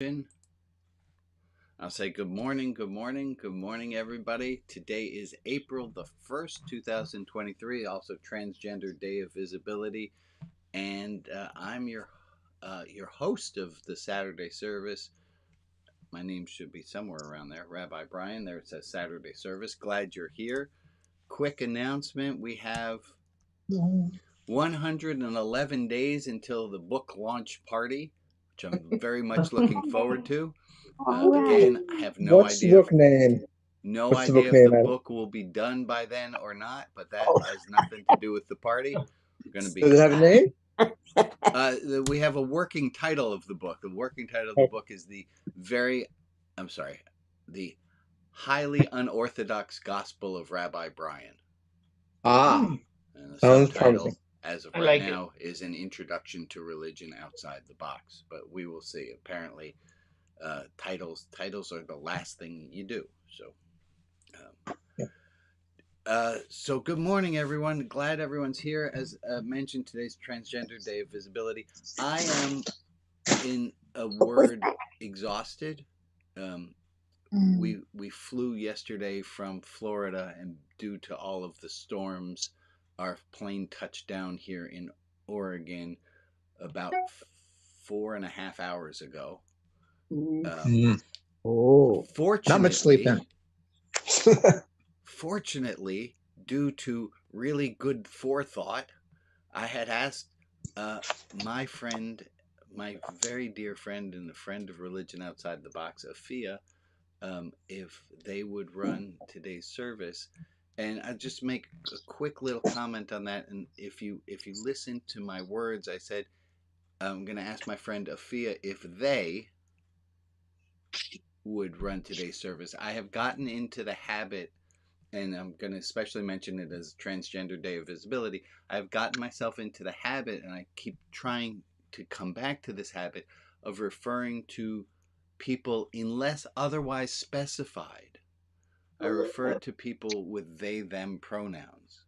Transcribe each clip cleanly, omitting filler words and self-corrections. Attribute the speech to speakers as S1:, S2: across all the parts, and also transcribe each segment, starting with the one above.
S1: I'll say good morning, good morning, good morning, everybody. Today is April the 1st, 2023, also Transgender Day of Visibility. And I'm your host of the Saturday service. My name should be somewhere around there, Rabbi Brian. There it says Saturday service. Glad you're here. Quick announcement, we have 111 days until the book launch party, which I'm very much looking forward to. Again, I have no
S2: What's
S1: idea.
S2: the book name?
S1: No
S2: What's the
S1: idea
S2: book
S1: if the
S2: name,
S1: book will be done by then or not, but that has nothing to do with the party. We're going to be.
S2: Does it have a name?
S1: We have a working title of the book. The working title of the book is the highly unorthodox gospel of Rabbi Brian. And the
S2: Sounds
S1: subtitle,
S2: promising.
S1: as of right now, is an introduction to religion outside the box. But we will see. Apparently, titles are the last thing you do. So good morning, everyone. Glad everyone's here. As mentioned, today's Transgender Day of Visibility. I am, in a word, exhausted. We flew yesterday from Florida, and due to all of the storms, our plane touched down here in Oregon about 4.5 hours ago. Fortunately,
S2: not much sleep then.
S1: Fortunately, due to really good forethought, I had asked my friend, my very dear friend and a friend of Religion Outside the Box, Afia, if they would run today's service. And I just make a quick little comment on that. And if you listen to my words, I said I'm going to ask my friend Afia if they would run today's service. I have gotten into the habit, and I'm going to especially mention it as Transgender Day of Visibility. I've gotten myself into the habit, and I keep trying to come back to this habit of referring to people unless otherwise specified. I refer to people with they, them pronouns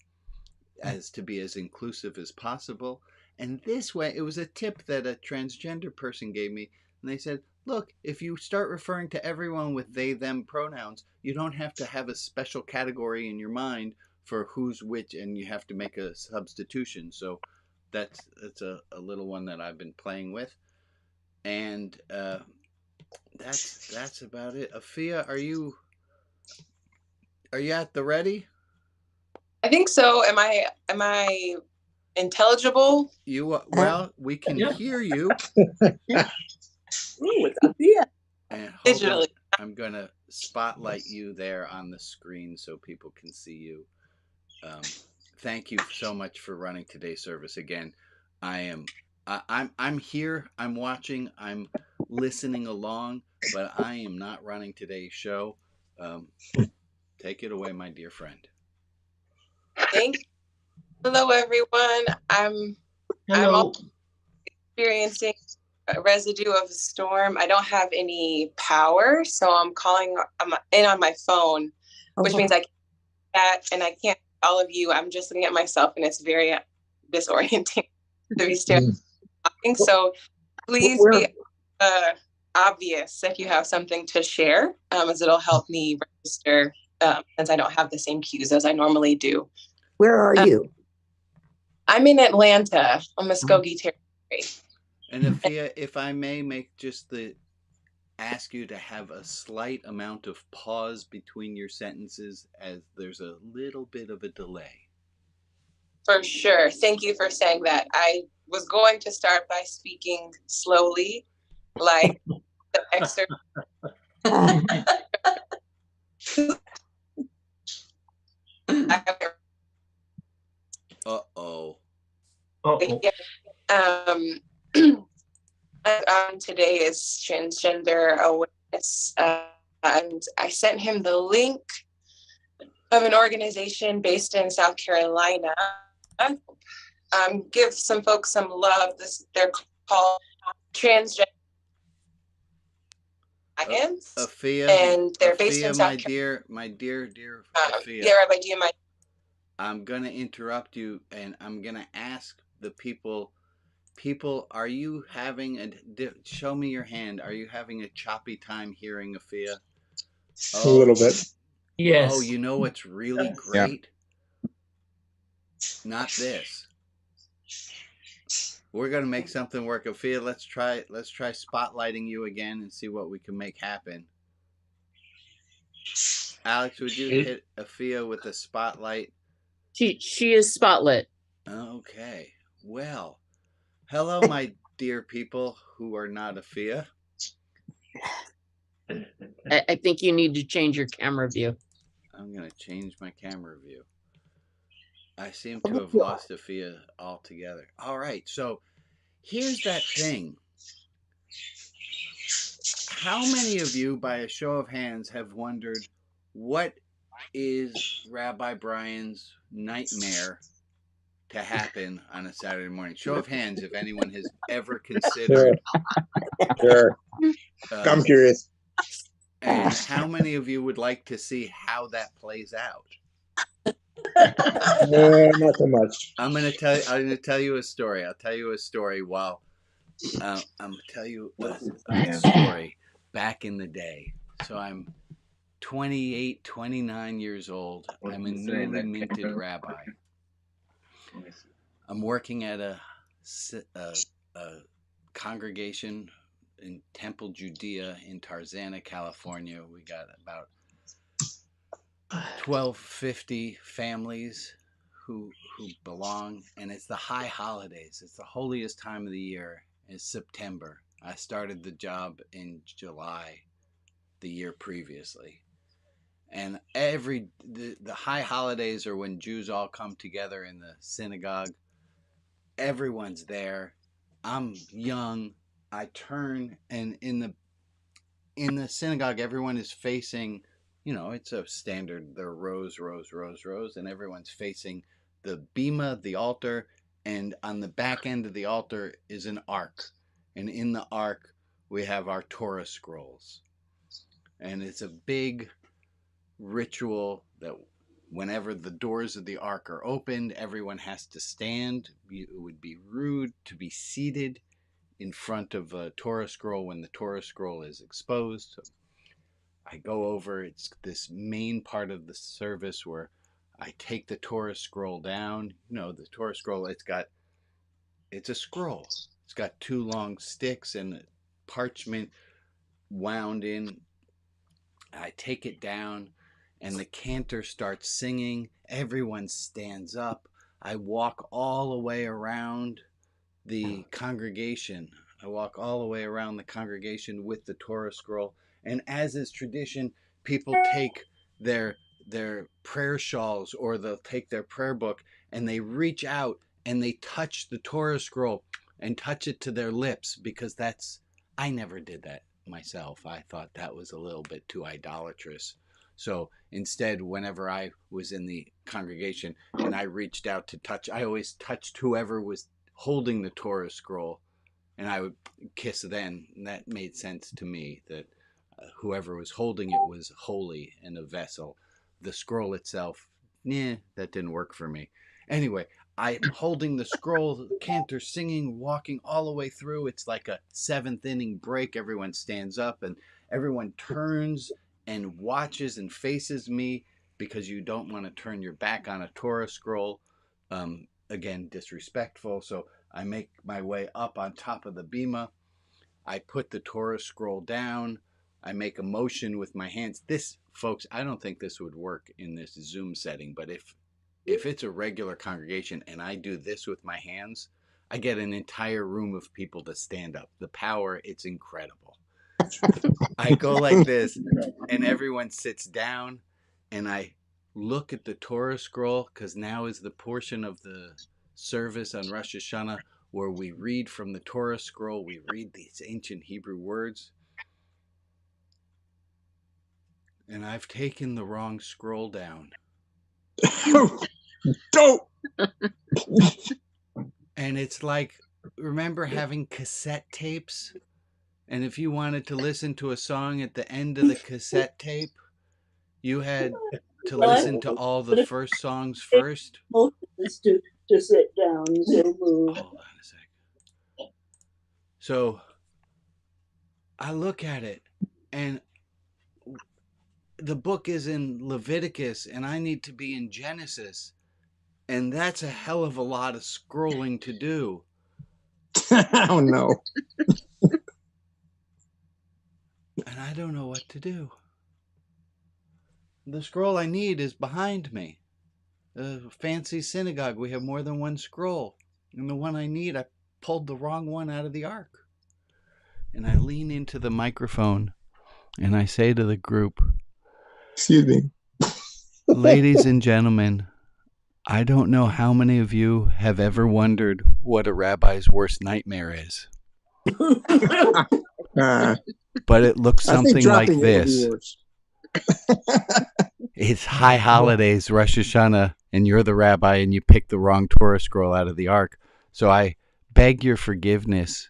S1: as to be as inclusive as possible. And this way, it was a tip that a transgender person gave me. And they said, look, if you start referring to everyone with they, them pronouns, you don't have to have a special category in your mind for who's which, and you have to make a substitution. So that's a little one that I've been playing with. And that's about it. Afia, are you at the ready?
S3: I think so. Am I intelligible?
S1: Well, we can hear you.
S3: Ooh, it's Afia.
S1: And digitally, I'm going to spotlight you there on the screen so people can see you. Thank you so much for running today's service. Again, I'm here. I'm watching. I'm listening along, but I am not running today's show. Take it away, my dear friend.
S3: Thank you. Hello, everyone. I'm experiencing a residue of a storm. I don't have any power, so I'm in on my phone, which means I can't and I can't all of you. I'm just looking at myself, and it's very disorienting to be still talking. So please be obvious if you have something to share, as it'll help me register, since I don't have the same cues as I normally do.
S4: Where are you?
S3: I'm in Atlanta on Muskogee Territory.
S1: And Afia, if I may ask you to have a slight amount of pause between your sentences, as there's a little bit of a delay.
S3: For sure. Thank you for saying that. I was going to start by speaking slowly, like the excerpt.
S1: Uh-oh.
S3: Today is Transgender Awareness, and I sent him the link of an organization based in South Carolina. Give some folks some love. They're called Transgender Alliance, and they're based in South Carolina.
S1: My dear Afia.
S3: Yeah, Rabbi, do you mind?
S1: I'm going to interrupt you, and I'm going to ask the people people, are you having show me your hand. Are you having a choppy time hearing Afia?
S2: A little bit.
S4: Yes.
S1: Oh, you know what's really
S2: Yeah.
S1: great? Not this. We're gonna make something work. Afia, let's try spotlighting you again and see what we can make happen. Alex, would you hit Afia with a spotlight?
S4: She is spotlit.
S1: Okay. Well, hello, my dear people who are not Afia.
S4: I think you need to change your camera view.
S1: I'm gonna change my camera view. I seem to have lost Afia altogether. All right, so here's that thing. How many of you, by a show of hands, have wondered what is Rabbi Brian's nightmare to happen on a Saturday morning? Show of hands if anyone has ever considered.
S2: Sure. I'm curious.
S1: And how many of you would like to see how that plays out?
S2: Not so much.
S1: I'm gonna tell you a story. I'll tell you a story while I'm gonna tell you a story back in the day. So I'm 28, 29 years old. I'm a newly minted rabbi. I'm working at a congregation in Temple, Judea, in Tarzana, California. We got about 1,250 families who belong, and it's the high holidays. It's the holiest time of the year. It's September. I started the job in July the year previously. And the high holidays are when Jews all come together in the synagogue. Everyone's there. I'm young. I turn, and in the synagogue, everyone is facing, it's a standard. There are rows, and everyone's facing the bima, the altar, and on the back end of the altar is an ark. And in the ark, we have our Torah scrolls. And it's a big ritual that whenever the doors of the ark are opened, everyone has to stand. It would be rude to be seated in front of a Torah scroll when the Torah scroll is exposed. So I go over, it's this main part of the service where I take the Torah scroll down. The Torah scroll, it's a scroll. It's got two long sticks and parchment wound in. I take it down, and the cantor starts singing. Everyone stands up. I walk all the way around the congregation. I walk all the way around the congregation with the Torah scroll. And as is tradition, people take their prayer shawls, or they'll take their prayer book, and they reach out and they touch the Torah scroll and touch it to their lips, because I never did that myself. I thought that was a little bit too idolatrous. So instead, whenever I was in the congregation and I reached out to touch, I always touched whoever was holding the Torah scroll, and I would kiss them. And that made sense to me, that whoever was holding it was holy and a vessel. The scroll itself, that didn't work for me. Anyway, I'm holding the scroll, the cantor singing, walking all the way through. It's like a seventh inning break. Everyone stands up and everyone turns and watches and faces me, because you don't want to turn your back on a Torah scroll. Again, disrespectful. So I make my way up on top of the bima. I put the Torah scroll down. I make a motion with my hands. This, folks, I don't think this would work in this Zoom setting, but if it's a regular congregation and I do this with my hands, I get an entire room of people to stand up. The power, it's incredible. I go like this, and everyone sits down, and I look at the Torah scroll, because now is the portion of the service on Rosh Hashanah where we read from the Torah scroll. We read these ancient Hebrew words. And I've taken the wrong scroll down.
S2: Don't.
S1: And it's like, remember having cassette tapes? And if you wanted to listen to a song at the end of the cassette tape, you had to listen to all the first songs first.
S5: To sit down. So move.
S1: Hold on a second. So I look at it, and the book is in Leviticus, and I need to be in Genesis. And that's a hell of a lot of scrolling to do.
S2: Oh, no.
S1: And I don't know what to do. The scroll I need is behind me. The fancy synagogue, we have more than one scroll. And the one I need, I pulled the wrong one out of the ark. And I lean into the microphone and I say to the group,
S2: Excuse me.
S1: ladies and gentlemen, I don't know how many of you have ever wondered what a rabbi's worst nightmare is. But it looks something like this. It's high holidays, Rosh Hashanah, and you're the rabbi and you picked the wrong Torah scroll out of the ark. So I beg your forgiveness.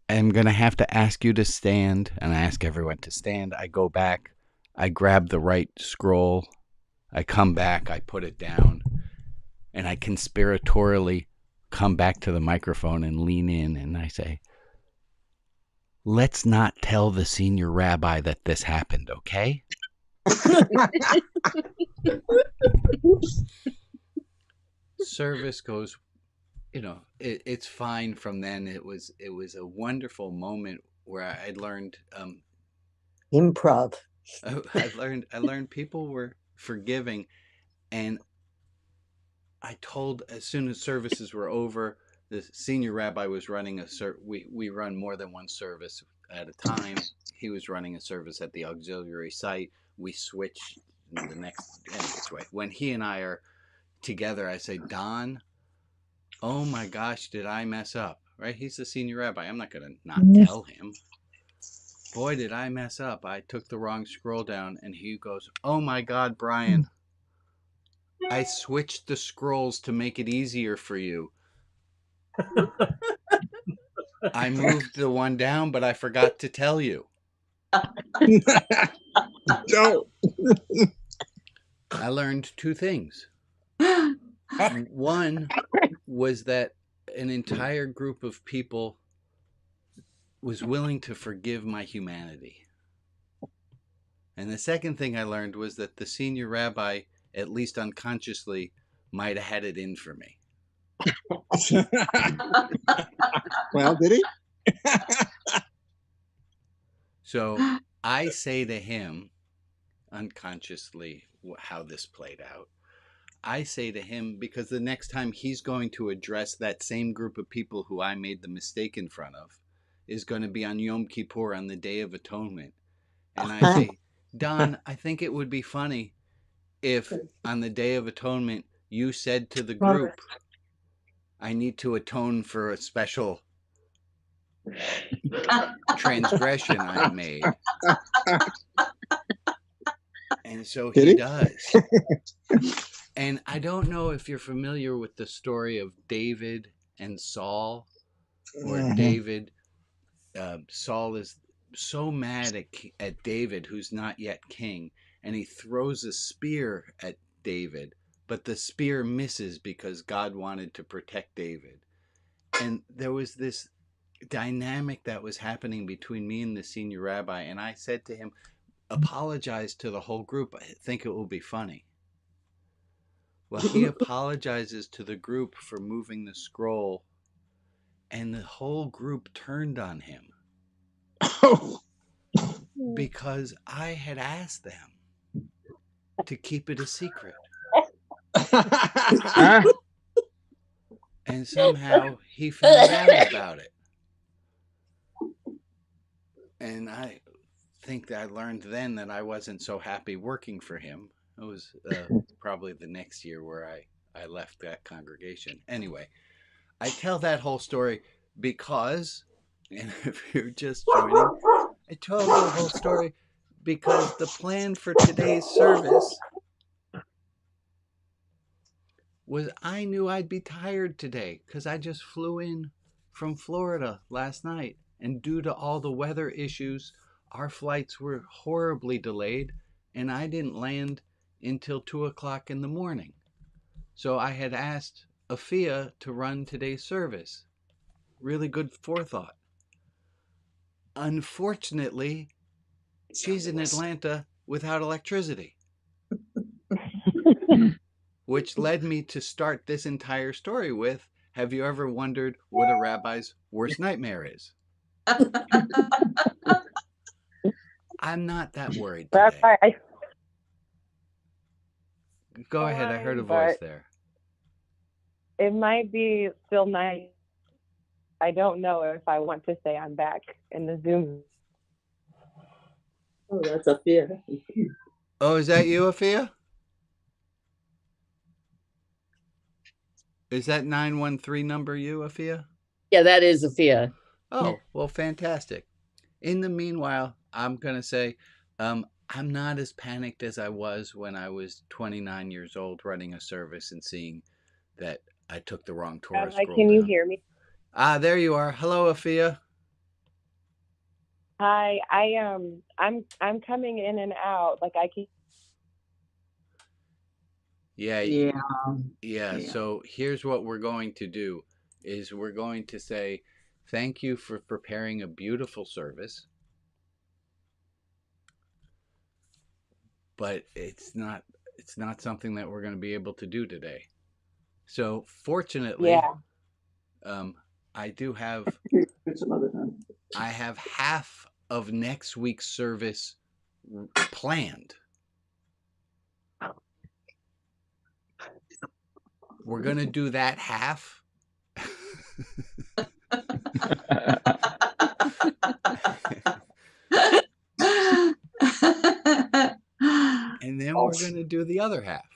S1: I'm going to have to ask you to stand, and I ask everyone to stand. I go back, I grab the right scroll, I come back, I put it down, and I conspiratorially come back to the microphone and lean in, and I say, let's not tell the senior rabbi that this happened, okay? Service goes, it's fine from then. It was a wonderful moment where I learned
S5: Improv.
S1: I learned people were forgiving, and I told, as soon as services were over, the senior rabbi was running we run more than one service at a time. He was running a service at the auxiliary site. We switched the next way. When he and I are together, I say, Don, oh my gosh, did I mess up? Right? He's the senior rabbi. I'm not going to not tell him. Boy, did I mess up. I took the wrong scroll down. And he goes, oh my God, Brian, I switched the scrolls to make it easier for you. I moved the one down, but I forgot to tell you.
S2: No.
S1: I learned two things. One was that an entire group of people was willing to forgive my humanity. And the second thing I learned was that the senior rabbi, at least unconsciously, might have had it in for me.
S2: Well, did he?
S1: So I say to him, unconsciously, how this played out. I say to him, because the next time he's going to address that same group of people who I made the mistake in front of is going to be on Yom Kippur, on the Day of Atonement. And I say, Don, I think it would be funny if on the Day of Atonement you said to the group, I need to atone for a special transgression I made. And so he does. And I don't know if you're familiar with the story of David and Saul, or David. Saul is so mad at David, who's not yet king, and he throws a spear at David, but the spear misses because God wanted to protect David. And there was this dynamic that was happening between me and the senior rabbi, and I said to him, apologize to the whole group. I think it will be funny. Well, he apologizes to the group for moving the scroll, and the whole group turned on him. Because I had asked them to keep it a secret. And somehow he found out about it. And I think that I learned then that I wasn't so happy working for him. It was probably the next year where I left that congregation. Anyway, I tell that whole story because, and if you're just joining, I told the whole story because the plan for today's service was I knew I'd be tired today because I just flew in from Florida last night. And due to all the weather issues, our flights were horribly delayed, and I didn't land until 2 o'clock in the morning. So I had asked Afia to run today's service. really good forethought. Unfortunately, she's in Atlanta without electricity, which led me to start this entire story with, have you ever wondered what a rabbi's worst nightmare is? I'm not that worried today.
S6: Rabbi,
S1: Go ahead, I heard a
S6: fine,
S1: voice
S6: but
S1: there.
S6: it might be still nice. I don't know if I want to say I'm back in the Zoom.
S7: Oh, that's a fear.
S1: Oh, is that you, Afia? Is that 913 number you, Afia?
S4: Yeah, that is Afia.
S1: Oh, well, fantastic. In the meanwhile, I'm going to say I'm not as panicked as I was when I was 29 years old running a service and seeing that I took the wrong Torah scroll
S6: Can you
S1: down.
S6: hear me?
S1: Ah, there you are. Hello, Afia.
S6: Hi, I'm coming in and out. Like I can.
S1: Yeah. So here's what we're going to do is we're going to say thank you for preparing a beautiful service. But it's not something that we're going to be able to do today. So fortunately, I do have
S7: Some other time.
S1: I have half of next week's service planned. We're going to do that half. And then we're going to do the other half.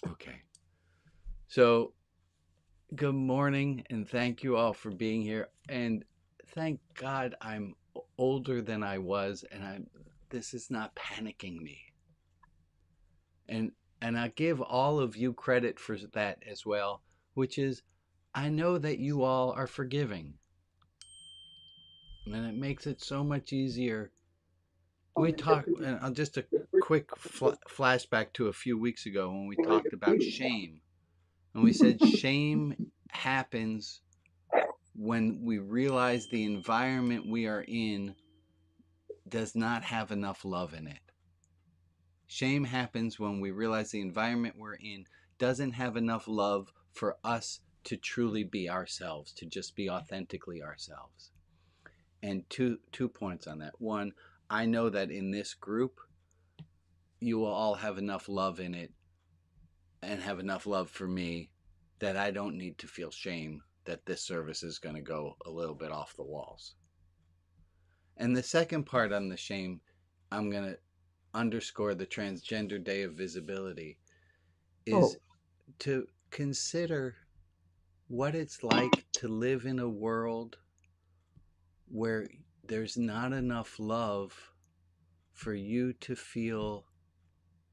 S1: Okay. So good morning and thank you all for being here. And thank God I'm older than I was and this is not panicking me. And I give all of you credit for that as well, which is I know that you all are forgiving. And it makes it so much easier. We talked, and just a quick flashback to a few weeks ago when we talked about shame. And we said shame happens when we realize the environment we are in does not have enough love in it. Shame happens when we realize the environment we're in doesn't have enough love for us to truly be ourselves, to just be authentically ourselves. And two points on that. One, I know that in this group, you will all have enough love in it and have enough love for me that I don't need to feel shame that this service is going to go a little bit off the walls. And the second part on the shame, I'm going to underscore the Transgender Day of Visibility, is to consider what it's like to live in a world where there's not enough love for you to feel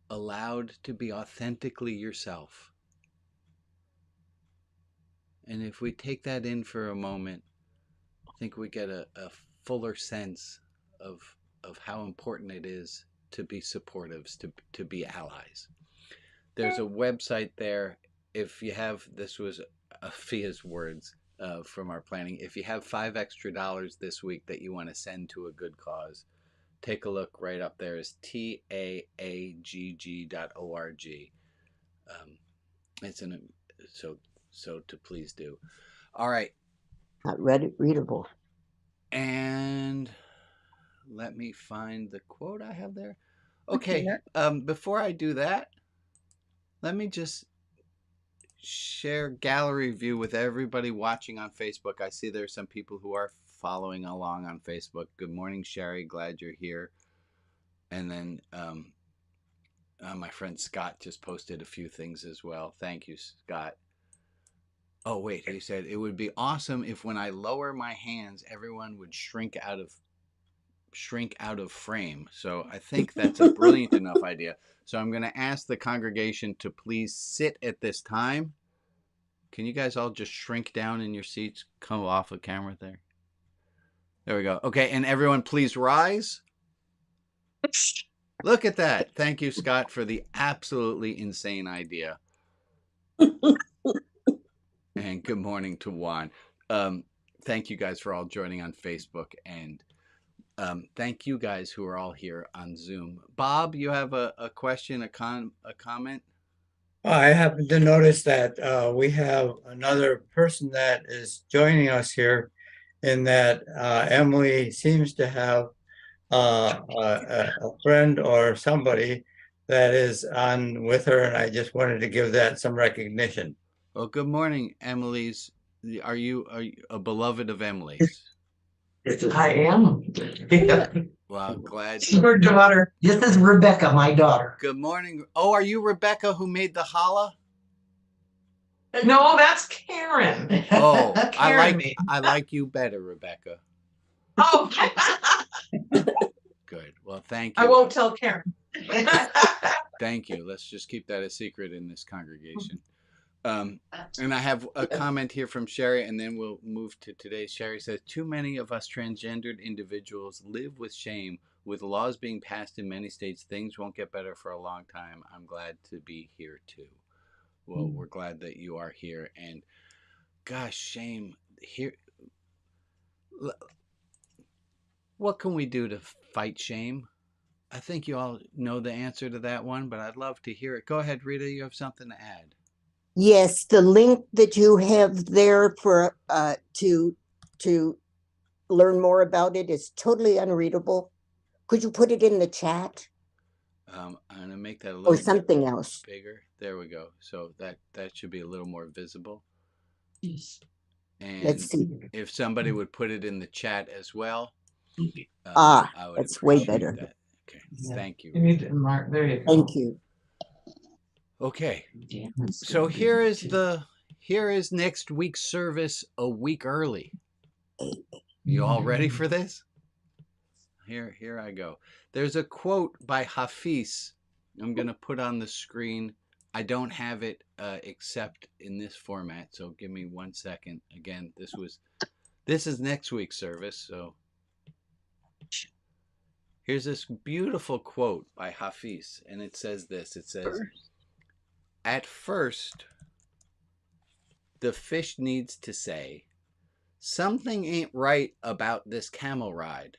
S1: allowed to be authentically yourself. And if we take that in for a moment, I think we get a fuller sense of how important it is to be supportives, to be allies. There's a website there. If you have, this was Afia's words from our planning, if you have $5 extra this week that you want to send to a good cause, take a look right up there. Is taagg.org. It's so to please do. All right.
S5: Not readable.
S1: And let me find the quote I have there. Okay. Before I do that, let me just share gallery view with everybody watching on Facebook. I see there's some people who are following along on Facebook. Good morning, Sherry. Glad you're here. And then my friend Scott just posted a few things as well. Thank you, Scott. Oh, wait, he said, it would be awesome if when I lower my hands, everyone would shrink out of frame. So I think that's a brilliant enough idea. So I'm going to ask the congregation to please sit at this time. Can you guys all just shrink down in your seats? Come off of camera there. There we go. Okay, and everyone please rise. Look at that. Thank you, Scott, for the absolutely insane idea. And good morning to Juan. Thank you guys for all joining on Facebook, and thank you guys who are all here on Zoom. Bob, you have a question, a comment?
S8: I happen to notice that we have another person that is joining us here, in that Emily seems to have a friend or somebody that is on with her, and I just wanted to give that some recognition.
S1: Well, good morning, Emily's. Are you a beloved of Emily's?
S9: I am.
S1: Well, glad.
S9: Her daughter. This is Rebecca, my daughter.
S1: Good morning. Oh, are you Rebecca who made the challah?
S9: No, that's Karen.
S1: Oh,
S9: Karen
S1: I like you better, Rebecca.
S9: Oh,
S1: Good. Well, thank you.
S9: I won't tell Karen.
S1: Thank you. Let's just keep that a secret in this congregation. And I have a comment here from Sherry, and then we'll move to today. Sherry says, too many of us transgendered individuals live with shame. With laws being passed in many states, things won't get better for a long time. I'm glad to be here too. Well, we're glad that you are here. And gosh, shame. Here, what can we do to fight shame? I think you all know the answer to that one, but I'd love to hear it. Go ahead, Rita. You have something to add.
S5: Yes, the link that you have there for to learn more about it is totally unreadable. Could you put it in the chat?
S1: I'm gonna make that a little
S5: Or something else.
S1: bigger. There we go. So that should be a little more visible.
S9: Yes.
S1: And
S5: Let's see.
S1: if somebody would put it in the chat as well.
S5: Ah,
S1: I would
S5: that's way
S1: appreciate
S5: better.
S1: that. Okay.
S9: Yeah.
S1: Thank you.
S9: You need to mark. There you go.
S5: Thank you.
S1: Okay. So here is next week's service a week early. You all ready for this? Here I go. There's a quote by Hafiz. I'm going to put on the screen. I don't have it except in this format, so give me 1 second. Again, this is next week's service, so here's this beautiful quote by Hafiz, and it says this. It says, at first, the fish needs to say, something ain't right about this camel ride,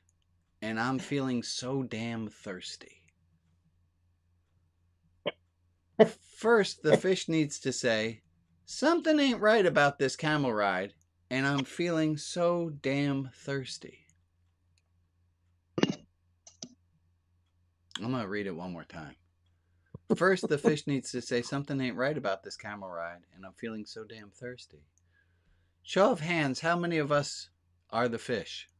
S1: and I'm feeling so damn thirsty. First, the fish needs to say, something ain't right about this camel ride, and I'm feeling so damn thirsty. I'm going to read it one more time. First, the fish needs to say, something ain't right about this camel ride, and I'm feeling so damn thirsty. Show of hands, how many of us are the fish?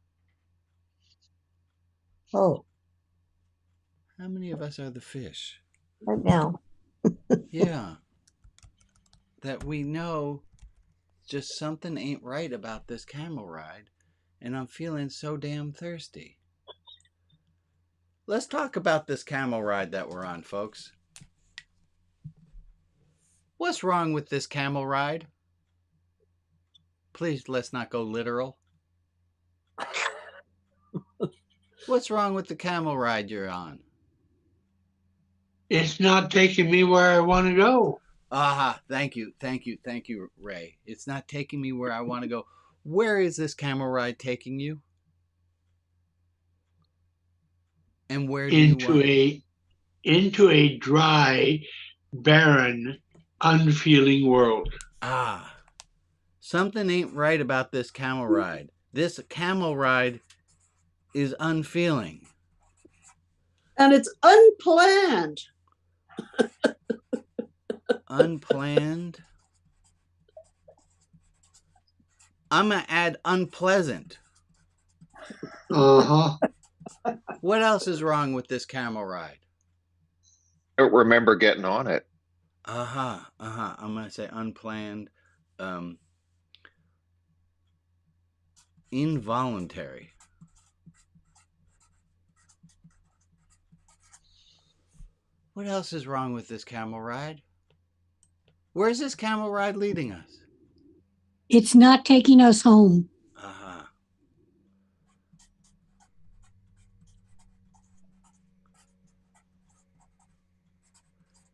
S5: Oh,
S1: How many of us are the fish?
S5: right now.
S1: Yeah. That we know just something ain't right about this camel ride, and I'm feeling so damn thirsty. Let's talk about this camel ride that we're on, folks. What's wrong with this camel ride? Please, let's not go literal. What's wrong with the camel ride you're on?
S10: It's not taking me where I want to go.
S1: Aha, thank you, Ray. It's not taking me where I want to go. Where is this camel ride taking you? And where do you want?
S10: Into a dry, barren, unfeeling world.
S1: Ah, something ain't right about this camel ride. This camel ride is unfeeling.
S11: And it's unplanned.
S1: Unplanned. I'm going to add unpleasant.
S10: Uh-huh.
S1: What else is wrong with this camel ride?
S12: I don't remember getting on it.
S1: I'm going to say unplanned. Involuntary. What else is wrong with this camel ride? Where's this camel ride leading us?
S13: It's not taking us home.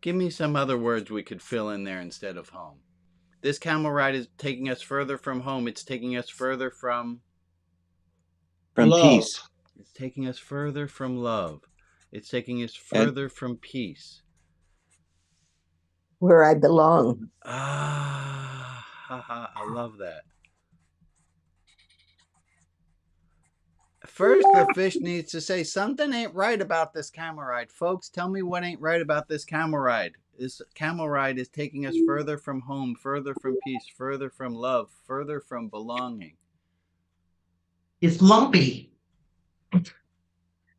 S1: Give me some other words we could fill in there instead of home. This camel ride is taking us further from home. It's taking us further from
S2: From peace.
S1: It's taking us further from love. It's taking us further from peace.
S5: Where I belong.
S1: Ah, haha, I love that. First, the fish needs to say something ain't right about this camel ride. Folks, tell me what ain't right about this camel ride. This camel ride is taking us further from home, further from peace, further from love, further from belonging.
S9: It's lumpy.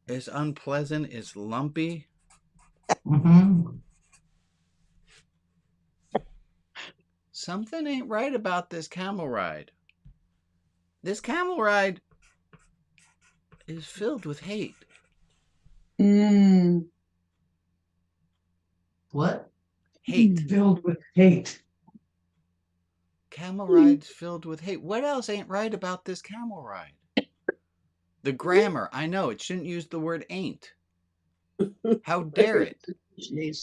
S1: It's unpleasant. It's lumpy.
S9: Mm-hmm.
S1: Something ain't right about this camel ride. This camel ride is filled with hate.
S9: What?
S1: Hate.
S9: Filled with hate.
S1: Camel ride's filled with hate. What else ain't right about this camel ride? The grammar. I know it shouldn't use the word ain't. How dare it?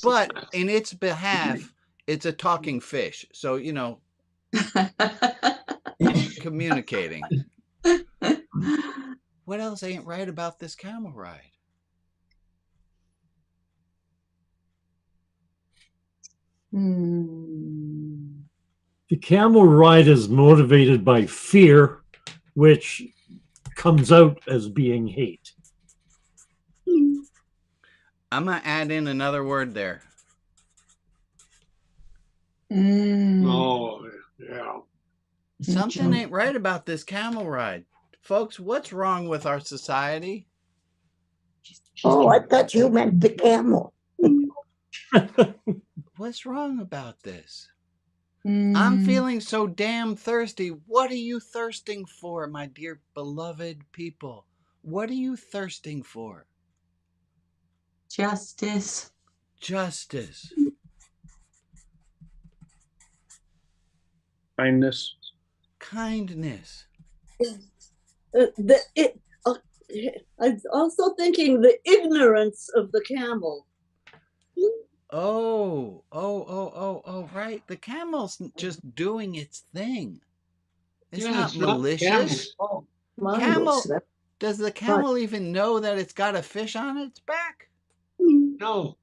S1: But in its behalf, it's a talking fish. So, you know, communicating. What else ain't right about this camel ride?
S14: The camel ride is motivated by fear, which comes out as being hate.
S1: I'm going to add in another word there.
S10: Oh, yeah.
S1: Something ain't right about this camel ride. Folks, what's wrong with our society?
S5: Oh, I thought you meant the camel.
S1: What's wrong about this? I'm feeling so damn thirsty. What are you thirsting for, my dear beloved people? What are you thirsting for?
S9: Justice.
S1: Justice.
S2: Kindness.
S1: Kindness.
S11: I'm also thinking the ignorance of the camel.
S1: Oh, right. The camel's just doing its thing. It's
S10: Yeah,
S1: not
S10: it's not the
S1: malicious.
S10: camel's
S1: Camel, does the camel even know that it's got a fish on its back?
S10: No.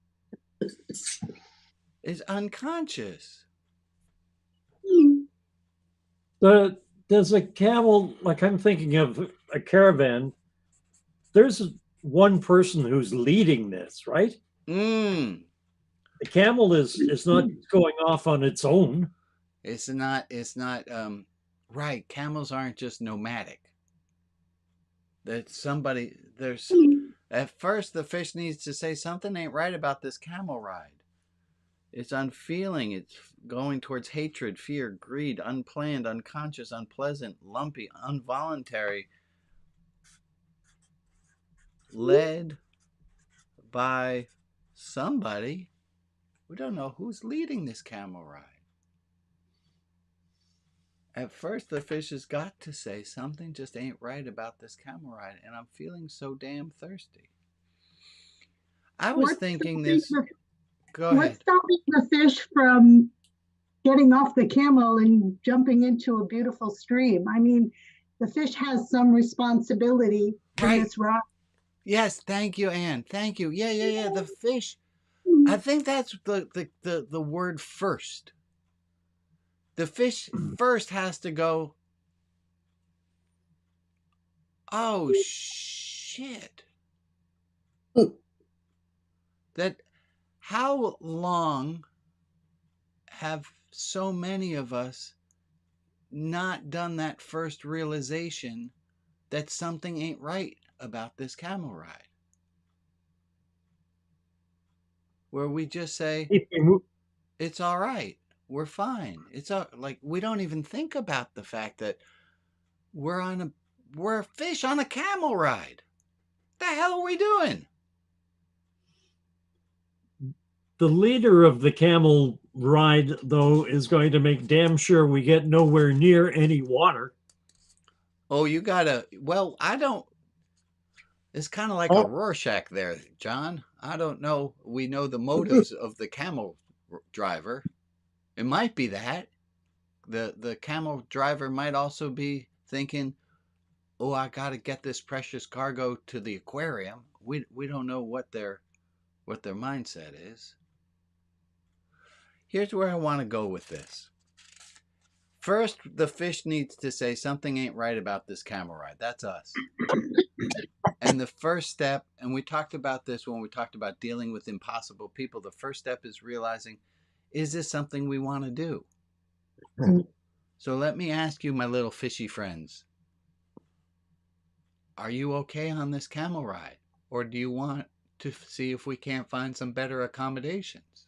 S1: It's unconscious.
S14: There's a camel, like I'm thinking of a caravan. There's one person who's leading this, right?
S1: Mm.
S14: The camel is not going off on its own.
S1: It's not, right. Camels aren't just nomadic. At first the fish needs to say something ain't right about this camel ride. It's unfeeling. It's going towards hatred, fear, greed, unplanned, unconscious, unpleasant, lumpy, involuntary, led by somebody. We don't know who's leading this camel ride. At first, the fish has got to say something just ain't right about this camel ride, and I'm feeling so damn thirsty. I was thinking this. Go ahead.
S15: What's stopping the fish from getting off the camel and jumping into a beautiful stream? I mean, the fish has some responsibility for this ride.
S1: Yes, thank you, Anne. Thank you. Yeah. The fish. I think that's the word first. The fish first has to go, oh, shit. That how long have so many of us not done that first realization that something ain't right about this camel ride? Where we just say, it's all right. We're fine. It's like we don't even think about the fact that we're a fish on a camel ride. The hell are we doing?
S14: The leader of the camel ride, though, is going to make damn sure we get nowhere near any water.
S1: Oh, you gotta. Well, I don't. It's kind of like a Rorschach there, John. I don't know. We know the motives of the camel driver. It might be that. The camel driver might also be thinking, oh, I got to get this precious cargo to the aquarium. We don't know what their mindset is. Here's where I want to go with this. First, the fish needs to say something ain't right about this camel ride. That's us. And the first step, and we talked about this when we talked about dealing with impossible people, the first step is realizing, is this something we want to do? So let me ask you, my little fishy friends, are you okay on this camel ride? Or do you want to see if we can't find some better accommodations?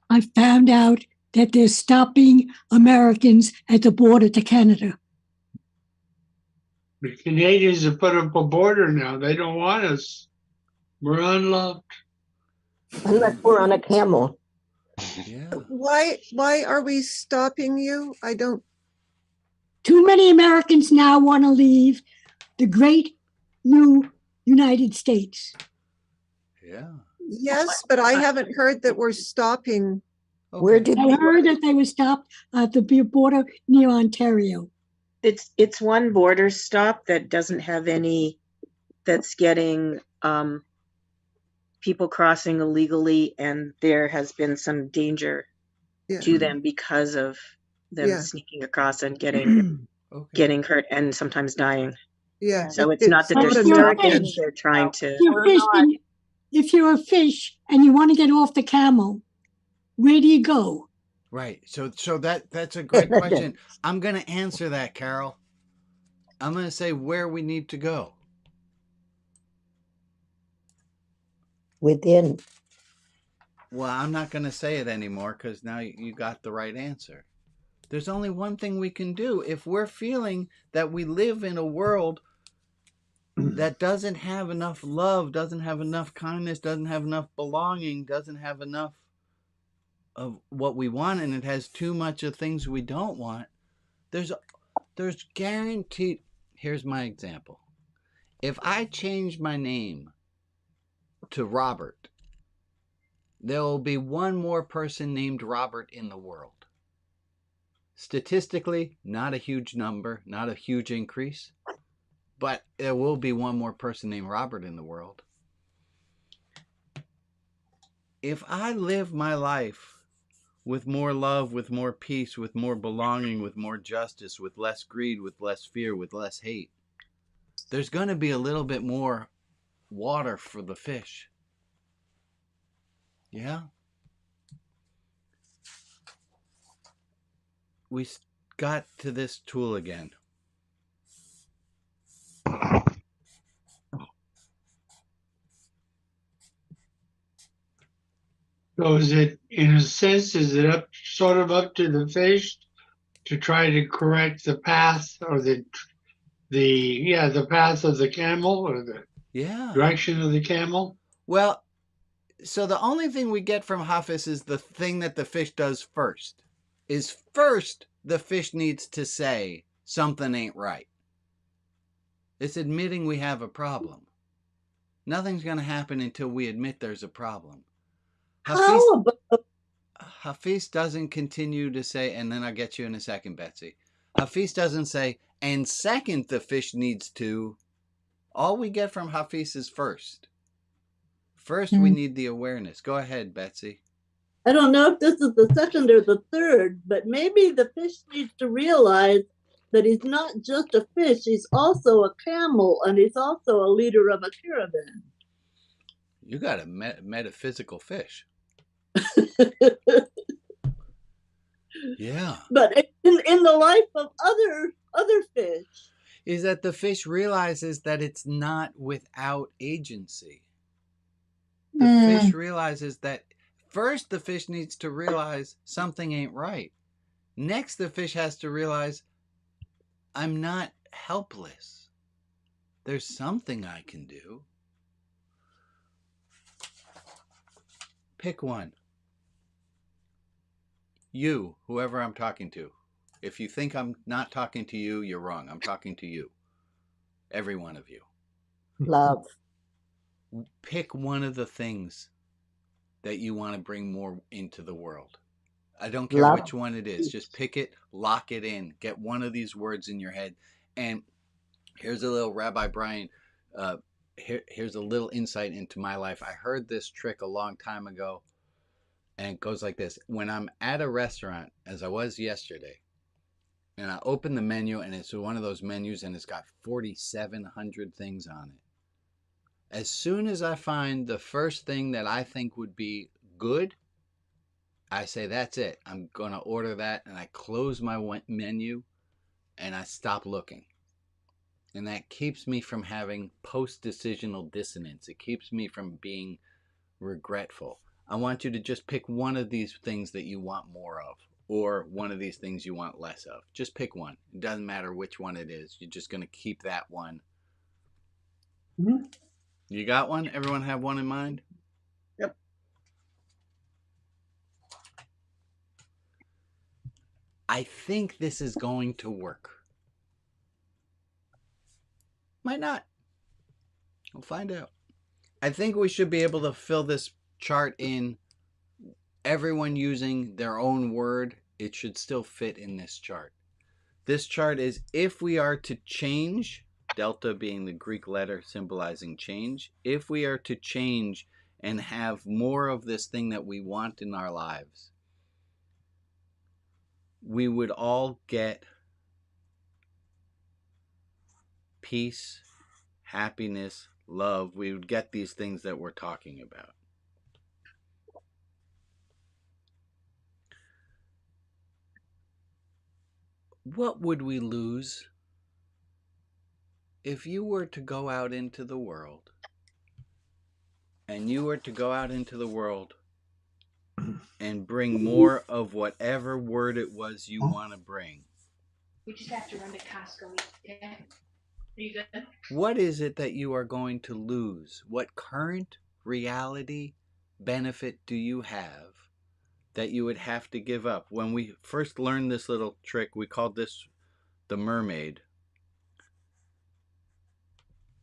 S13: I found out that they're stopping Americans at the border to Canada.
S10: The Canadians have put up a border now. They don't want us. We're unloved.
S5: Unless we're on a camel.
S1: Yeah.
S16: Why are we stopping you? I don't.
S13: Too many Americans now want to leave the great new United States.
S1: Yeah.
S16: Yes, but I haven't heard that we're stopping.
S1: Okay.
S5: Where did
S13: I heard that they were stopped at the border near Ontario.
S2: It's one border stop that doesn't have any, that's getting people crossing illegally, and there has been some danger to them because of them sneaking across and getting hurt and sometimes dying.
S16: Yeah.
S2: So it's not that they're
S13: If you're a
S2: stopping,
S13: fish-
S2: they're trying to.
S13: If you're a fish and you want to get off the camel, where do you go?
S1: Right. So that's a great question. I'm going to answer that, Carol. I'm going to say where we need to go.
S5: Within.
S1: Well, I'm not going to say it anymore because now you got the right answer. There's only one thing we can do. If we're feeling that we live in a world that doesn't have enough love, doesn't have enough kindness, doesn't have enough belonging, doesn't have enough of what we want, and it has too much of things we don't want, there's guaranteed. Here's my example. If I change my name to Robert, there will be one more person named Robert in the world. Statistically, not a huge number, not a huge increase, but there will be one more person named Robert in the world. If I live my life with more love, with more peace, with more belonging, with more justice, with less greed, with less fear, with less hate, there's going to be a little bit more water for the fish. Yeah? We got to this tool again.
S10: So is it, in a sense, is it sort of up to the fish to try to correct the path, or the path of the camel, or the direction of the camel?
S1: Well, so the only thing we get from Hafiz is the thing that the fish does first. First the fish needs to say something ain't right. It's admitting we have a problem. Nothing's going to happen until we admit there's a problem. Hafiz doesn't continue to say, and then I'll get you in a second, Betsy. Hafiz doesn't say, and second, the fish needs to. All we get from Hafiz is first. First, we need the awareness. Go ahead, Betsy.
S11: I don't know if this is the second or the third, but maybe the fish needs to realize that he's not just a fish, he's also a camel, and he's also a leader of a caravan.
S1: You got a metaphysical fish. Yeah.
S11: But in the life of other fish,
S1: is that the fish realizes that it's not without agency. The fish realizes that first the fish needs to realize something ain't right. Next, the fish has to realize I'm not helpless. There's something I can do. Pick one. You, whoever I'm talking to. If you think I'm not talking to you, you're wrong. I'm talking to you. Every one of you.
S5: Love.
S1: Pick one of the things that you want to bring more into the world. I don't care
S5: Love.
S1: which one it is. Just pick it, lock it in, get one of these words in your head. And here's a little Rabbi Brian. Here's a little insight into my life. I heard this trick a long time ago, and it goes like this. When I'm at a restaurant, as I was yesterday, and I open the menu, and it's one of those menus, and it's got 4,700 things on it. As soon as I find the first thing that I think would be good, I say, that's it. I'm going to order that, and I close my menu, and I stop looking. And that keeps me from having post-decisional dissonance. It keeps me from being regretful. I want you to just pick one of these things that you want more of, or one of these things you want less of. Just pick one. It doesn't matter which one it is. You're just going to keep that one.
S15: Mhm.
S1: You got one? Everyone have one in mind?
S16: Yep.
S1: I think this is going to work. Might not. We'll find out. I think we should be able to fill this chart in, everyone using their own word. It should still fit in this chart. This chart is if we are to change, delta being the Greek letter symbolizing change, if we are to change and have more of this thing that we want in our lives, we would all get peace, happiness, love. We would get these things that we're talking about. What would we lose if you were to go out into the world and and bring more of whatever word it was you want to bring?
S17: We just have to run to Costco. Yeah. Are you good?
S1: What is it that you are going to lose? What current reality benefit do you have that you would have to give up? When we first learned this little trick, we called this the mermaid.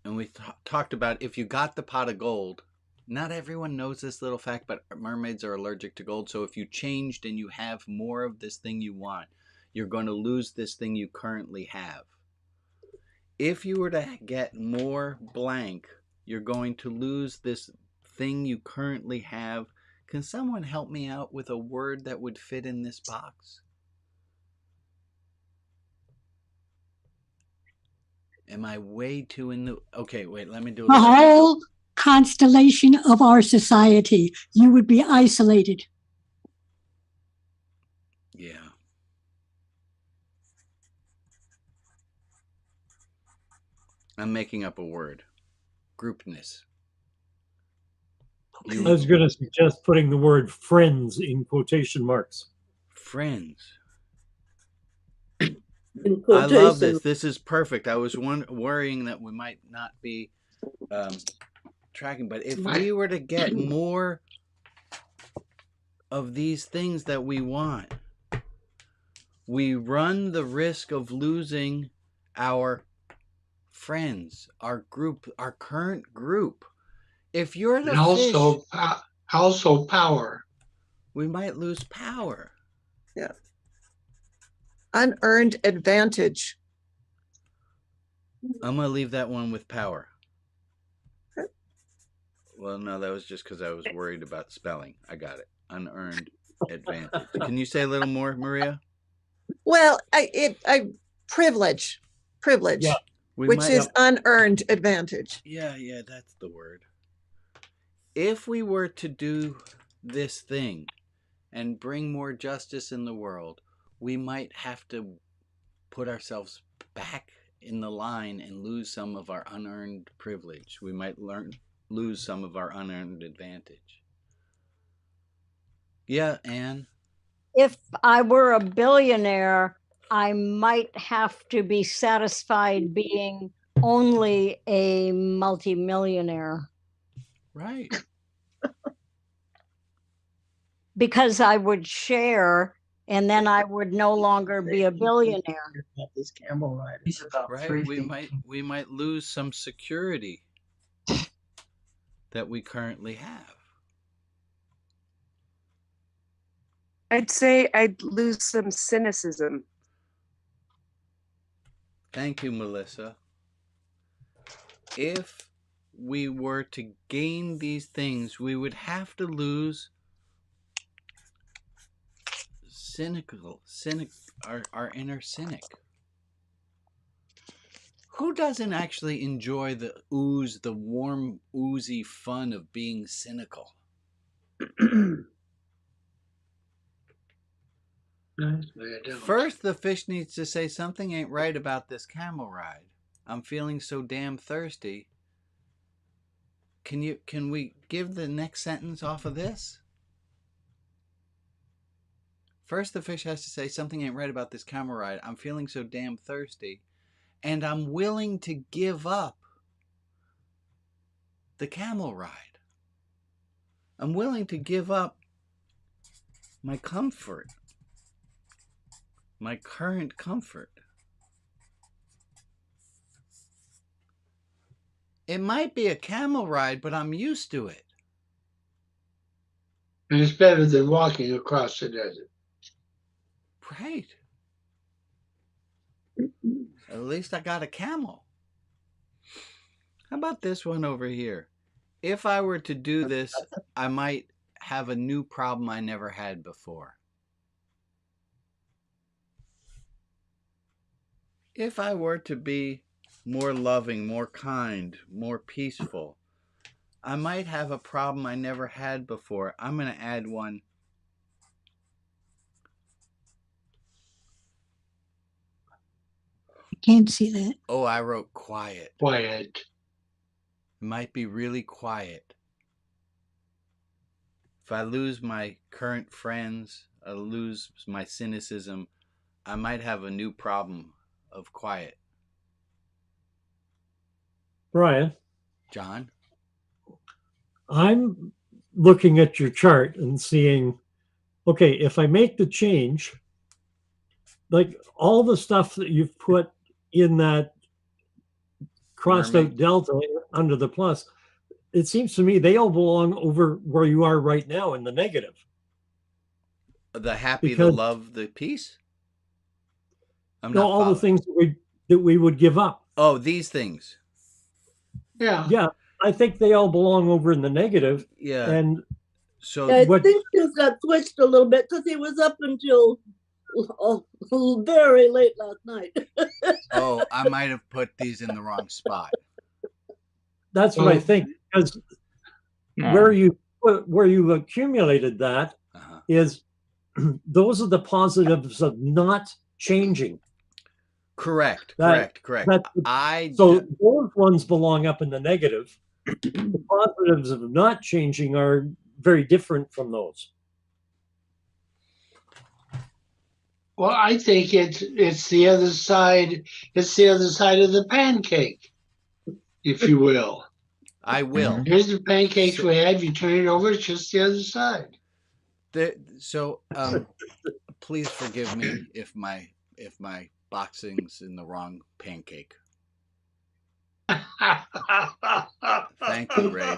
S1: And we talked about if you got the pot of gold, not everyone knows this little fact, but mermaids are allergic to gold. So if you changed and you have more of this thing you want, you're going to lose this thing you currently have. If you were to get more blank, you're going to lose this thing you currently have. Can someone help me out with a word that would fit in this box? Am I way too in the... Okay, wait, let me do a
S13: The
S1: little...
S13: whole constellation of our society, you would be isolated.
S1: Yeah. I'm making up a word. Groupness.
S14: I was going to suggest putting the word friends in quotation marks.
S1: Friends.
S11: In
S1: I love
S11: quotation.
S1: this. This is perfect. I was worrying that we might not be tracking, but if we were to get more of these things that we want, we run the risk of losing our friends, our group, our current group. If you're the
S10: And also,
S1: fish,
S10: also power.
S1: we might lose power.
S16: Yeah. Unearned advantage.
S1: I'm going to leave that one with power. Well, no, that was just because I was worried about spelling. I got it. Unearned advantage. Can you say a little more, Maria?
S16: Well, privilege,
S14: Yeah.
S16: which is unearned advantage.
S1: Yeah, that's the word. If we were to do this thing and bring more justice in the world, we might have to put ourselves back in the line and lose some of our unearned privilege. We might lose some of our unearned advantage. Yeah, Anne?
S13: If I were a billionaire, I might have to be satisfied being only a multimillionaire.
S1: Right.
S13: Because I would share, and then I would no longer be a billionaire.
S7: This camel ride. He's about
S1: Right. We might lose some security that we currently have.
S18: I'd say I'd lose some cynicism.
S1: Thank you, Melissa. If we were to gain these things, we would have to lose our inner cynic. Who doesn't actually enjoy the warm, oozy fun of being cynical? First, the fish needs to say something ain't right about this camel ride. I'm feeling so damn thirsty. Can we give the next sentence off of this? First, the fish has to say something ain't right about this camel ride. I'm feeling so damn thirsty, and I'm willing to give up the camel ride. I'm willing to give up my comfort, my current comfort. It might be a camel ride, but I'm used to it.
S10: And it's better than walking across the desert.
S1: Right. At least I got a camel. How about this one over here? If I were to do this, I might have a new problem I never had before. If I were to be more loving, more kind, more peaceful, I might have a problem I never had before. I'm going to add one.
S16: Can't see that.
S1: Oh, I wrote quiet.
S10: Quiet.
S1: It might be really quiet. If I lose my current friends, I lose my cynicism, I might have a new problem of quiet.
S14: Brian,
S1: John?
S14: I'm looking at your chart and seeing, okay, if I make the change, like all the stuff that you've put in that crossed out delta under the plus, it seems to me they all belong over where you are right now in the negative.
S1: The happy, the love, the peace?
S14: No, all the things that we would give up.
S1: Oh, these things.
S10: Yeah.
S14: Yeah, I think they all belong over in the negative.
S1: Yeah.
S14: And
S1: so
S11: I think things got switched a little bit because he was up until very late last night.
S1: Oh, I might have put these in the wrong spot.
S14: That's what I think, because where you accumulated that is those are the positives of not changing.
S1: Correct.
S14: So those ones belong up in the negative. The positives of not changing are very different from those.
S10: Well, I think it's the other side. It's the other side of the pancake, if you will.
S1: I will.
S10: Here's the pancakes we had. You turn it over, it's just the other side.
S1: Please forgive me if my boxing's in the wrong pancake. Thank you, Ray,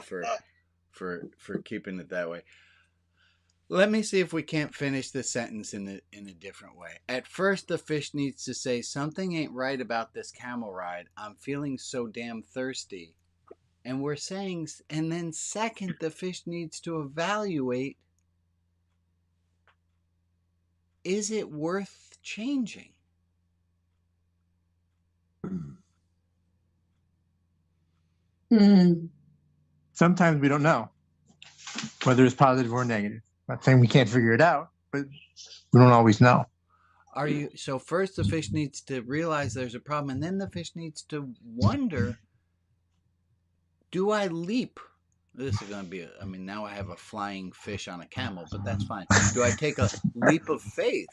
S1: for keeping it that way. Let me see if we can't finish the sentence in a different way. At first, the fish needs to say, something ain't right about this camel ride. I'm feeling so damn thirsty. And we're saying, and then second, the fish needs to evaluate, is it worth changing?
S19: Sometimes we don't know whether it's positive or negative. Not saying we can't figure it out, but we don't always know.
S1: So first the fish needs to realize there's a problem, and then the fish needs to wonder, do I leap? This is going to be now I have a flying fish on a camel, but that's fine. Do I take a leap of faith?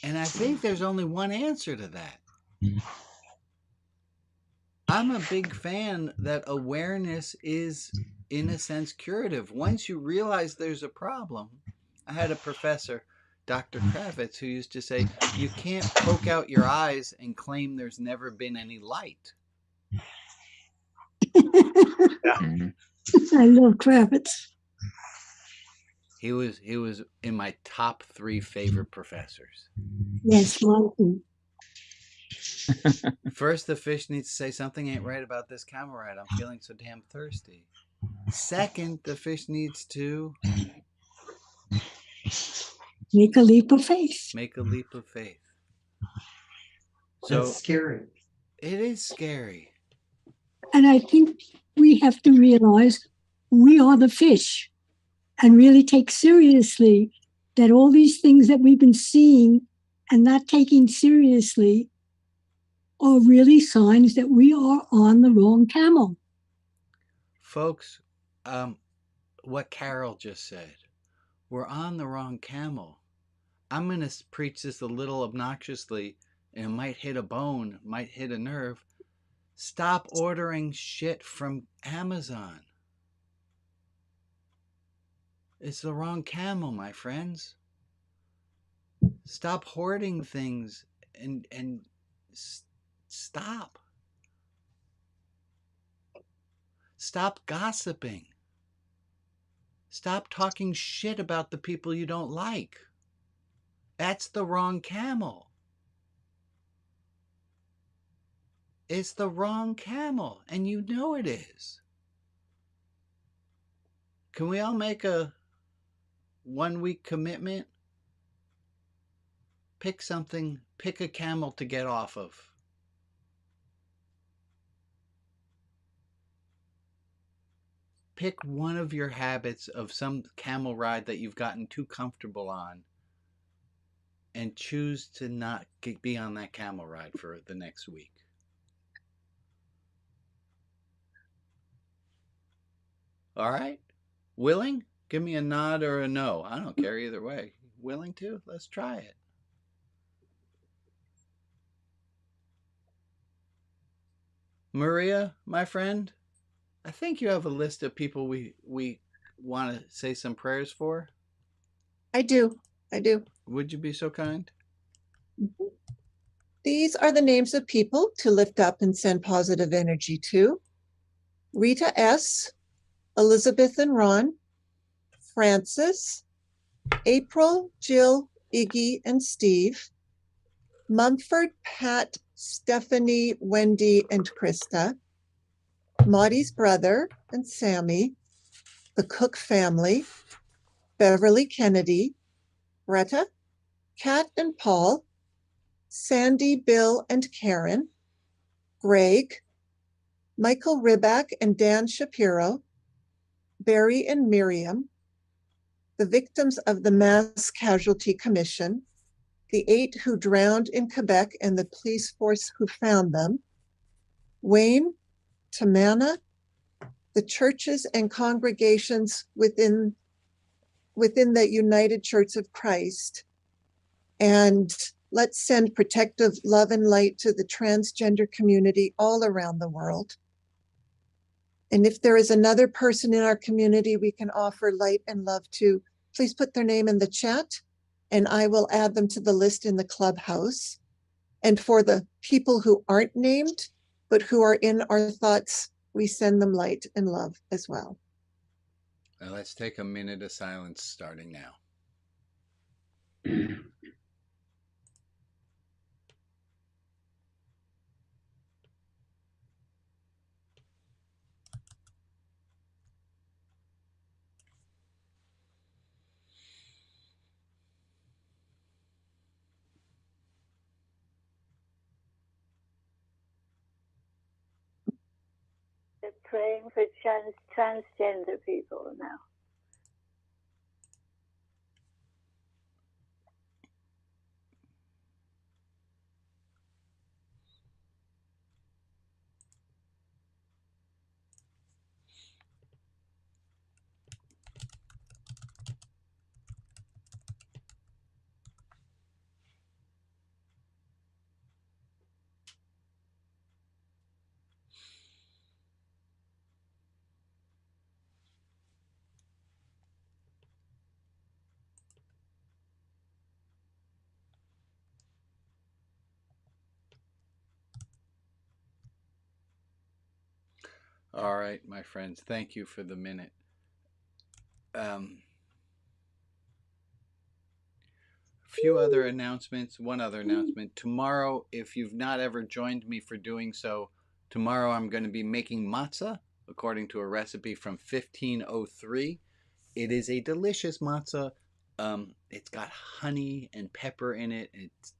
S1: And I think there's only one answer to that. I'm a big fan that awareness is, in a sense, curative. Once you realize there's a problem, I had a professor, Dr. Kravitz, who used to say, you can't poke out your eyes and claim there's never been any light.
S16: I love Kravitz.
S1: He was in my top 3 favorite professors.
S20: Yes, Martin.
S1: First, the fish needs to say something ain't right about this camel ride. I'm feeling so damn thirsty. Second, the fish needs to
S20: Make a leap of faith.
S1: make a leap of faith. So
S9: That's scary.
S1: it is scary.
S20: And I think we have to realize we are the fish and really take seriously that all these things that we've been seeing and not taking seriously are really signs that we are on the wrong camel.
S1: Folks, what Carol just said, we're on the wrong camel. I'm going to preach this a little obnoxiously, and it might hit a bone, might hit a nerve. Stop ordering shit from Amazon. It's the wrong camel, my friends. Stop hoarding things and stop. Stop gossiping. Stop talking shit about the people you don't like. That's the wrong camel. It's the wrong camel, and you know it is. Can we all make a 1-week commitment? Pick something, pick a camel to get off of. Pick one of your habits of some camel ride that you've gotten too comfortable on and choose to not be on that camel ride for the next week. All right? Willing? Give me a nod or a no. I don't care either way. Willing to? Let's try it. Maria, my friend, I think you have a list of people we want to say some prayers for.
S16: I do.
S1: Would you be so kind?
S16: These are the names of people to lift up and send positive energy to. Rita S., Elizabeth and Ron, Francis, April, Jill, Iggy, and Steve, Mumford, Pat, Stephanie, Wendy, and Krista, Maudie's brother and Sammy, the Cook family, Beverly Kennedy, Greta, Kat and Paul, Sandy, Bill, and Karen, Greg, Michael Riback and Dan Shapiro, Barry and Miriam, the victims of the Mass Casualty Commission, the 8 who drowned in Quebec and the police force who found them, Wayne, Tamana, the churches and congregations within the United Church of Christ, and let's send protective love and light to the transgender community all around the world. And if there is another person in our community we can offer light and love to, please put their name in the chat and I will add them to the list in the clubhouse. And for the people who aren't named, but who are in our thoughts, we send them light and love as well.
S1: Now let's take a minute of silence starting now.
S21: They're praying for transgender people now.
S1: All right, my friends, thank you for the minute. few other announcements. One other announcement. Tomorrow, if you've not ever joined me for doing so, tomorrow I'm going to be making matzah according to a recipe from 1503. It is a delicious matzah. It's got honey and pepper in it.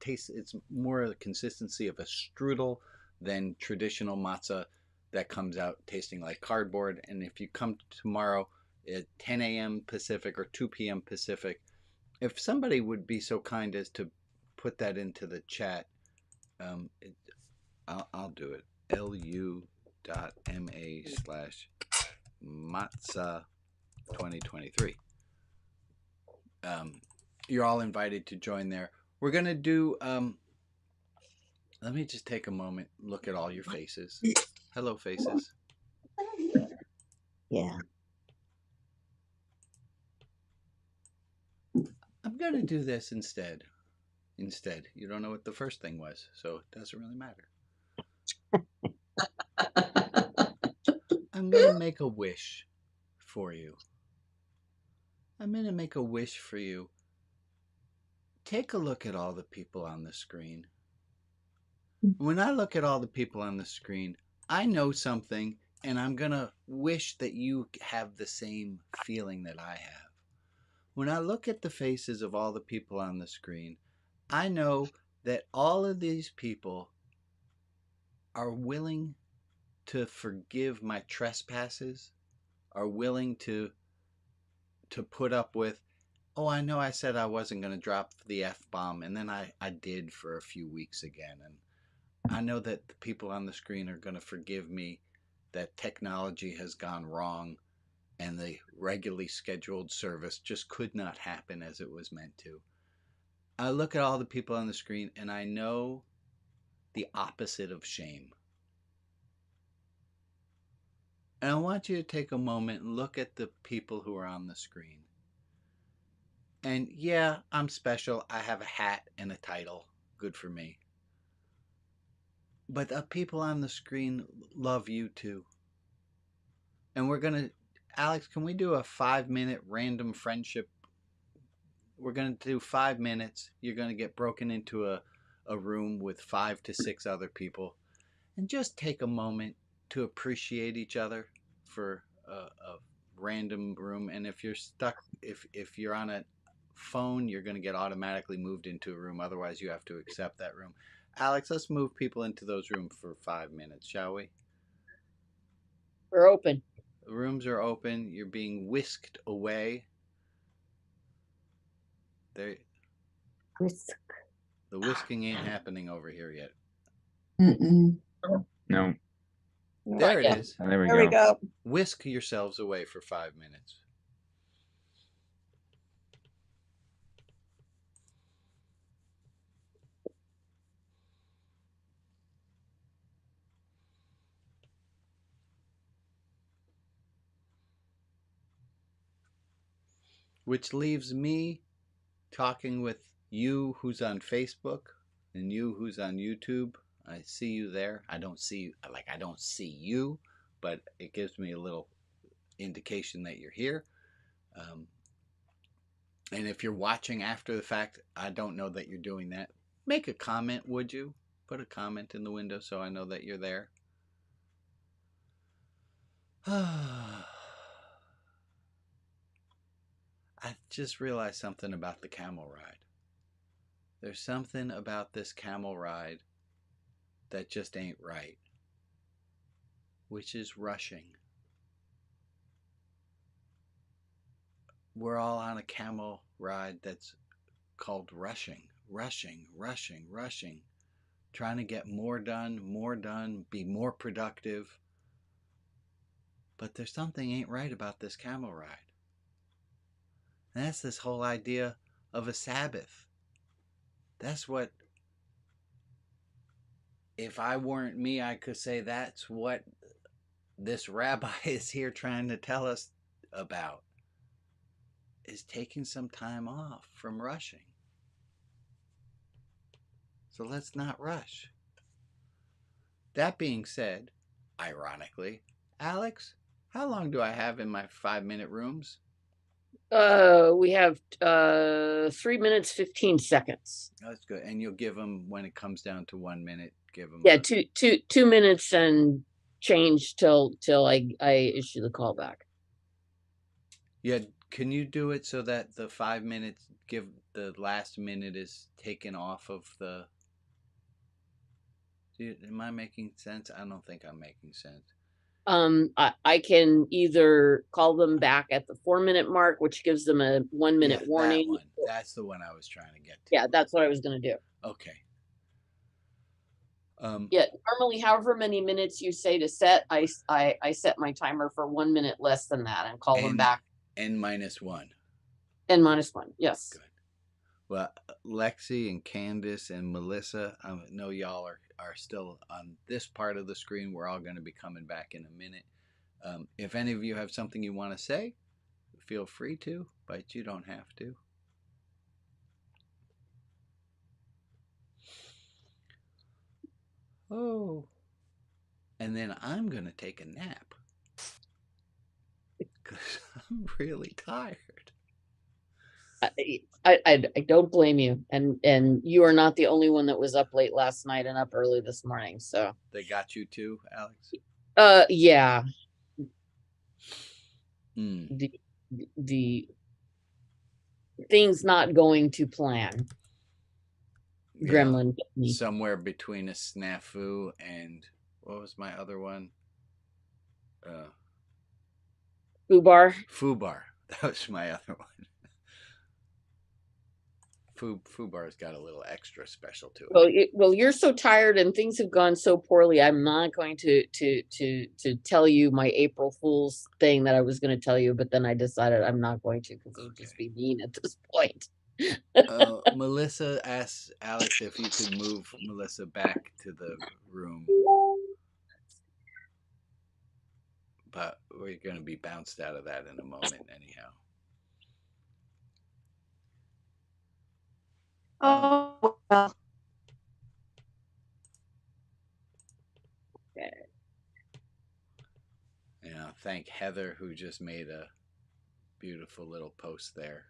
S1: It's more the consistency of a strudel than traditional matzah that comes out tasting like cardboard. And if you come tomorrow at 10 a.m. Pacific or 2 p.m. Pacific, if somebody would be so kind as to put that into the chat, I'll do it. lu.ma/matzah 2023. You're all invited to join there. We're going to do, let me just take a moment, look at all your faces. Hello, faces.
S5: Yeah.
S1: I'm going to do this instead. You don't know what the first thing was, so it doesn't really matter. I'm going to make a wish for you. I'm going to make a wish for you. Take a look at all the people on the screen. When I look at all the people on the screen, I know something, and I'm going to wish that you have the same feeling that I have. When I look at the faces of all the people on the screen, I know that all of these people are willing to forgive my trespasses, are willing to put up with, oh, I know I said I wasn't going to drop the F-bomb, and then I did for a few weeks again. And I know that the people on the screen are going to forgive me that technology has gone wrong and the regularly scheduled service just could not happen as it was meant to. I look at all the people on the screen and I know the opposite of shame. And I want you to take a moment and look at the people who are on the screen. And yeah, I'm special. I have a hat and a title. Good for me. But the people on the screen love you too. And we're going to, Alex, can we do a 5-minute random friendship? We're going to do 5 minutes. You're going to get broken into a room with 5 to 6 other people. And just take a moment to appreciate each other for a random room. And if you're stuck, if you're on a phone, you're going to get automatically moved into a room. Otherwise, you have to accept that room. Alex, let's move people into those rooms for 5 minutes, shall we?
S4: We're open.
S1: The rooms are open. You're being whisked away. There.
S5: Whisk.
S1: The whisking ain't happening over here yet.
S3: No.
S1: There it is.
S3: There we
S16: There we go.
S1: Whisk yourselves away for 5 minutes. Which leaves me talking with you who's on Facebook and you who's on YouTube. I see you there. I don't see you, but it gives me a little indication that you're here. And if you're watching after the fact, I don't know that you're doing that. Make a comment, would you? Put a comment in the window so I know that you're there. I just realized something about the camel ride. There's something about this camel ride that just ain't right, which is rushing. We're all on a camel ride that's called rushing, trying to get more done, be more productive. But there's something ain't right about this camel ride. And that's this whole idea of a Sabbath. That's what, if I weren't me, I could say that's what this rabbi is here trying to tell us about, is taking some time off from rushing. So let's not rush. That being said, ironically, Alex, how long do I have in my 5-minute rooms?
S4: We have 3 minutes 15 seconds.
S1: That's good. And you'll give them when it comes down to 1 minute. Give them.
S4: Yeah, 2 minutes and change till I issue the call back.
S1: Yeah. Can you do it so that the 5 minutes, give the last minute is taken off of the? Am I making sense? I don't think I'm making sense.
S4: I can either call them back at the 4-minute mark, which gives them a 1 minute warning.
S1: That one. That's the one I was trying to get to.
S4: Yeah, that's what I was going to do.
S1: Okay.
S4: Yeah, normally, however many minutes you say to set, I set my timer for 1 minute less than that and call them back.
S1: N-1.
S4: N-1, yes.
S1: Good. Well, Lexi and Candace and Melissa, I know y'all are still on this part of the screen. We're all going to be coming back in a minute. If any of you have something you want to say, feel free to, but you don't have to. Oh. And then I'm going to take a nap because I'm really tired.
S4: I don't blame you, and you are not the only one that was up late last night and up early this morning. So
S1: they got you too, Alex.
S4: Yeah. The things not going to plan.
S1: Yeah,
S4: Gremlin.
S1: Somewhere between a snafu and what was my other one?
S4: Fubar.
S1: Fubar. That was my other one. Fubar's got a little extra special to it.
S4: Well, you're so tired and things have gone so poorly. I'm not going to tell you my April Fool's thing that I was going to tell you, but then I decided I'm not going to because it would just be mean at this point.
S1: Melissa asked Alex if you could move Melissa back to the room, but we're going to be bounced out of that in a moment anyhow.
S13: Oh, well.
S4: Okay.
S1: Thank Heather, who just made a beautiful little post there.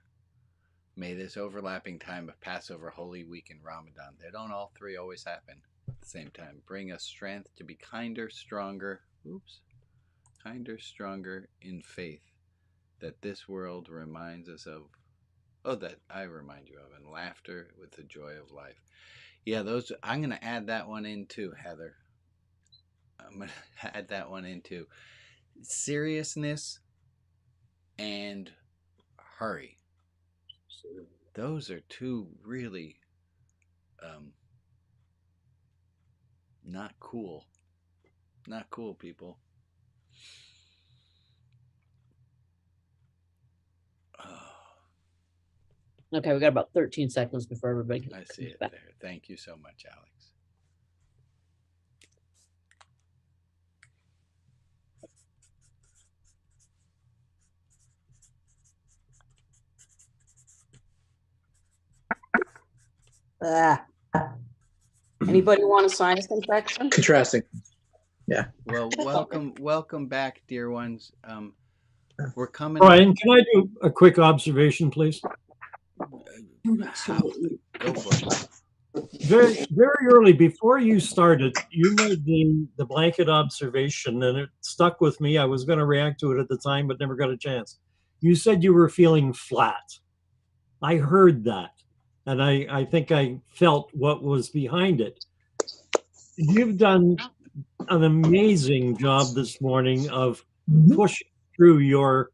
S1: May this overlapping time of Passover, Holy Week, and Ramadan, they don't all three always happen at the same time, bring us strength to be kinder, stronger in faith, that this world reminds us of, that I remind you of, and laughter with the joy of life. Yeah, those, I'm going to add that one in too, Heather. I'm going to add that one in too. Seriousness and hurry. Those are two really not cool people.
S4: Okay, we got about 13 seconds before everybody
S1: I see it
S4: back.
S1: there. Thank you so much, Alex.
S4: Anybody want to sign a contraction?
S19: Contrasting. Yeah.
S1: Well, welcome back, dear ones. We're coming.
S14: Brian, can I do a quick observation, please?
S1: Go for it.
S14: Very, very early, before you started, you made the blanket observation, and it stuck with me. I was going to react to it at the time, but never got a chance. You said you were feeling flat. I heard that, and I think I felt what was behind it. You've done an amazing job this morning of pushing through your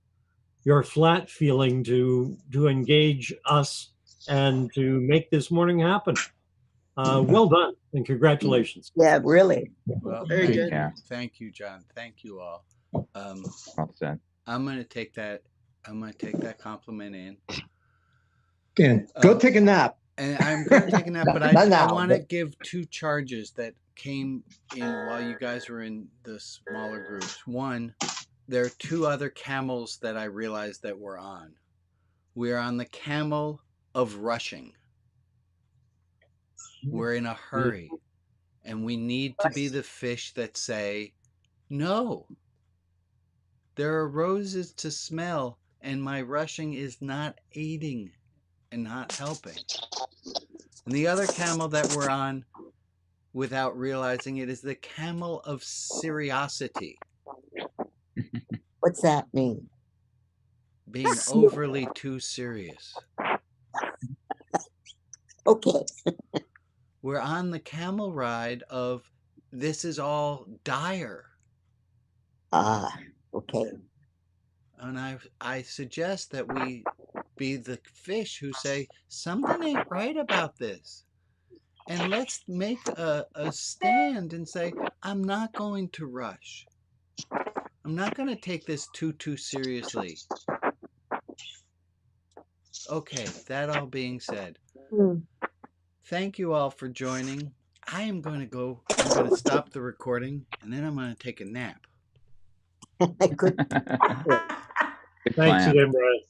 S14: flat feeling to engage us and to make this morning happen. Well done and congratulations.
S5: Yeah, really.
S1: Well,
S5: Very good.
S1: Thank you, John. Thank you all. I'm gonna take that compliment in.
S19: Again, go take a nap.
S1: And I'm gonna take a nap, but I want to give two charges that came in while you guys were in the smaller groups. One, there are two other camels that I realized that we're on. We're on the camel of rushing. We're in a hurry, and we need to be the fish that say, no, there are roses to smell and my rushing is not aiding and not helping. And the other camel that we're on, without realizing it, is the camel of seriosity.
S5: What's that mean?
S1: Being overly too serious.
S5: Okay.
S1: We're on the camel ride of this is all dire.
S5: Ah, okay.
S1: And I suggest that we be the fish who say, something ain't right about this. And let's make a stand and say, I'm not going to rush. I'm not going to take this too seriously. Okay, that all being said, thank you all for joining. I'm going to stop the recording, and then I'm going to take a nap.
S5: Good.
S14: Thanks again, Brian.